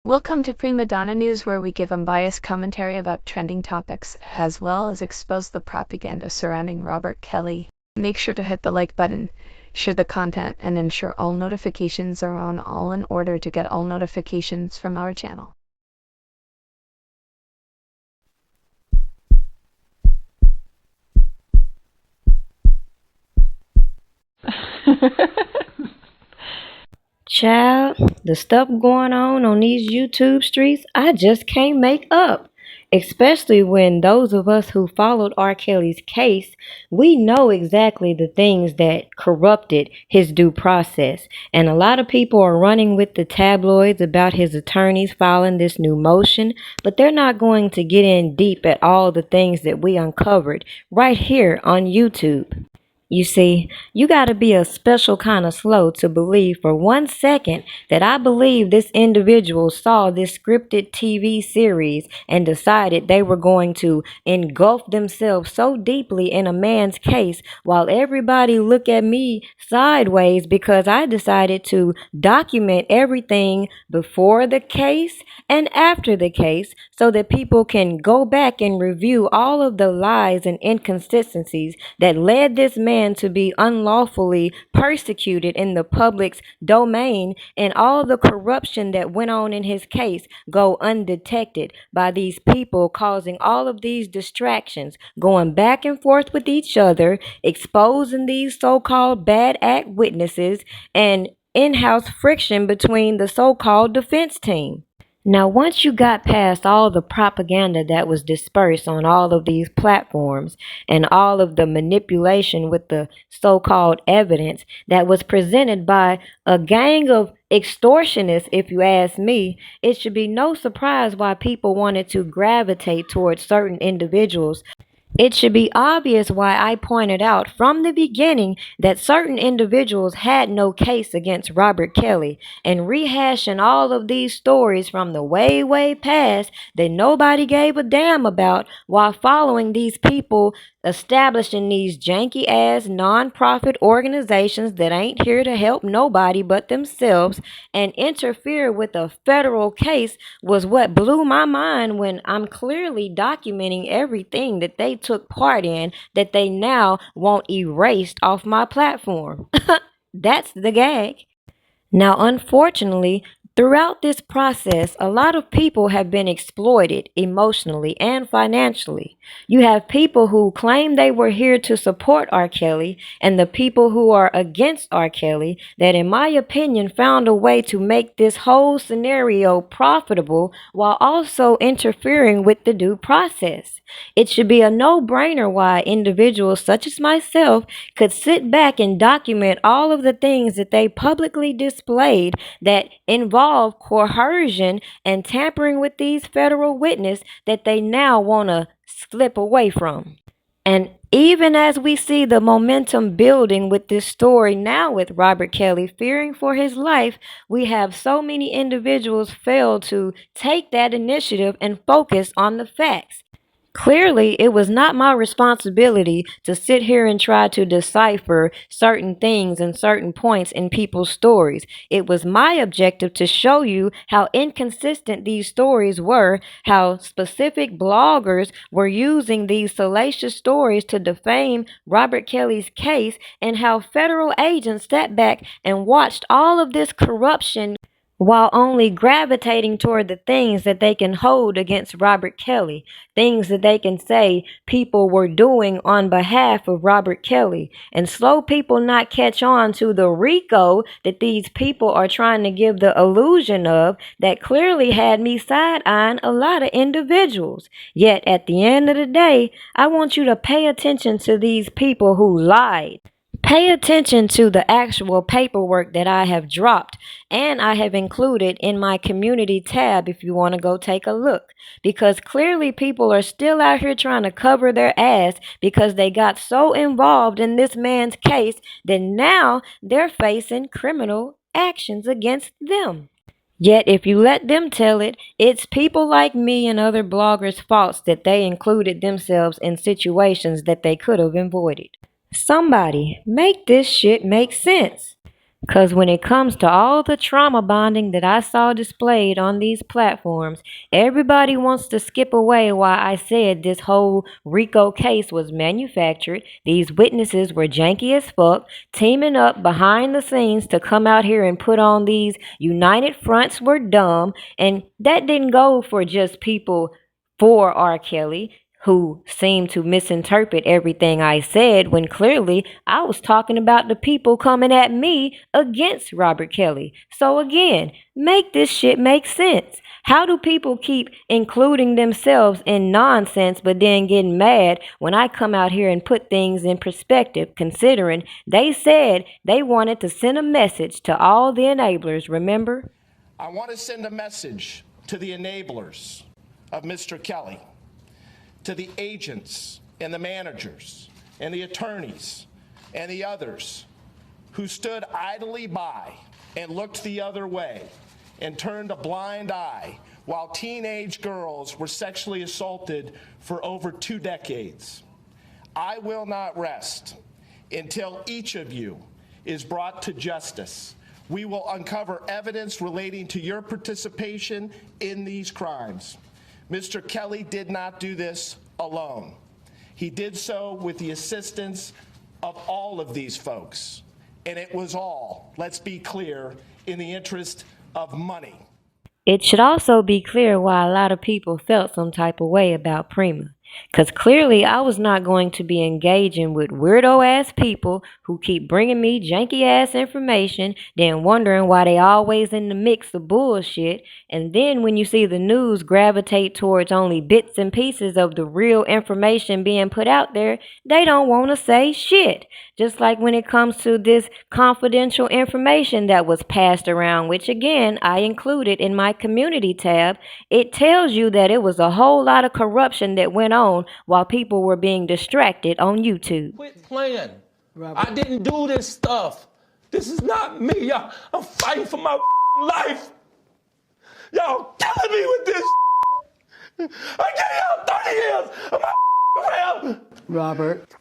Welcome to Prima Donna News, where we give unbiased commentary about trending topics, as well as expose the propaganda surrounding Robert Kelly. Make sure to hit the like button, share the content, and ensure all notifications are on all in order to get all notifications from our channel. Child, the stuff going on these YouTube streets, I just can't make up. Especially when those of us who followed R. Kelly's case, we know exactly the things that corrupted his due process. And a lot of people are running with the tabloids about his attorneys filing this new motion, but they're not going to get in deep at all the things that we uncovered right here on YouTube. You see, you gotta be a special kind of slow to believe for 1 second that I believe this individual saw this scripted TV series and decided they were going to engulf themselves so deeply in a man's case while everybody look at me sideways because I decided to document everything before the case and after the case so that people can go back and review all of the lies and inconsistencies that led this man to be unlawfully persecuted in the public's domain, and all the corruption that went on in his case go undetected by these people causing all of these distractions, going back and forth with each other, exposing these so-called bad act witnesses, and in-house friction between the so-called defense team. Now, once you got past all the propaganda that was dispersed on all of these platforms and all of the manipulation with the so-called evidence that was presented by a gang of extortionists, if you ask me, it should be no surprise why people wanted to gravitate towards certain individuals. It should be obvious why I pointed out from the beginning that certain individuals had no case against Robert Kelly, and rehashing all of these stories from the way past that nobody gave a damn about while following these people establishing these janky ass non-profit organizations that ain't here to help nobody but themselves and interfere with a federal case was what blew my mind, when I'm clearly documenting everything that they took part in that they now want erased off my platform. That's the gag. Now, unfortunately, throughout this process, a lot of people have been exploited emotionally and financially. You have people who claim they were here to support R. Kelly, and the people who are against R. Kelly that, in my opinion, found a way to make this whole scenario profitable while also interfering with the due process. It should be a no-brainer why individuals such as myself could sit back and document all of the things that they publicly displayed that involve coercion and tampering with these federal witnesses that they now want to slip away from. And even as we see the momentum building with this story now with Robert Kelly fearing for his life, we have so many individuals fail to take that initiative and focus on the facts. Clearly, it was not my responsibility to sit here and try to decipher certain things and certain points in people's stories. It was my objective to show you how inconsistent these stories were, how specific bloggers were using these salacious stories to defame Robert Kelly's case, and how federal agents sat back and watched all of this corruption while only gravitating toward the things that they can hold against Robert Kelly, things that they can say people were doing on behalf of Robert Kelly, and slow people not catch on to the RICO that these people are trying to give the illusion of, that clearly had me side-eyeing a lot of individuals. Yet at the end of the day, I want you to pay attention to these people who lied. Pay attention to the actual paperwork that I have dropped and I have included in my community tab if you want to go take a look. Because clearly people are still out here trying to cover their ass because they got so involved in this man's case that now they're facing criminal actions against them. Yet, if you let them tell it, it's people like me and other bloggers' faults that they included themselves in situations that they could have avoided. Somebody, make this shit make sense. Because when it comes to all the trauma bonding that I saw displayed on these platforms, everybody wants to skip away why I said this whole RICO case was manufactured. These witnesses were janky as fuck, teaming up behind the scenes to come out here and put on these united fronts were dumb. And that didn't go for just people for R. Kelly, who seemed to misinterpret everything I said when clearly I was talking about the people coming at me against Robert Kelly. So again, make this shit make sense. How do people keep including themselves in nonsense but then getting mad when I come out here and put things in perspective, considering they said they wanted to send a message to all the enablers, remember? I want to send a message to the enablers of Mr. Kelly, to the agents and the managers and the attorneys and the others who stood idly by and looked the other way and turned a blind eye while teenage girls were sexually assaulted for over 2 decades. I will not rest until each of you is brought to justice. We will uncover evidence relating to your participation in these crimes. Mr. Kelly did not do this alone. He did so with the assistance of all of these folks. And it was all, let's be clear, in the interest of money. It should also be clear why a lot of people felt some type of way about Prima. Because clearly I was not going to be engaging with weirdo ass people who keep bringing me janky ass information, then wondering why they always in the mix of bullshit. And then when you see the news gravitate towards only bits and pieces of the real information being put out there, they don't want to say shit. Just like when it comes to this confidential information that was passed around, which again I included in my community tab, it tells you that it was a whole lot of corruption that went on while people were being distracted on YouTube. Quit playing. Robert. I didn't do this stuff. This is not me, y'all. I'm fighting for my life. Y'all killing me with this. I gave y'all 30 years of my family. Robert.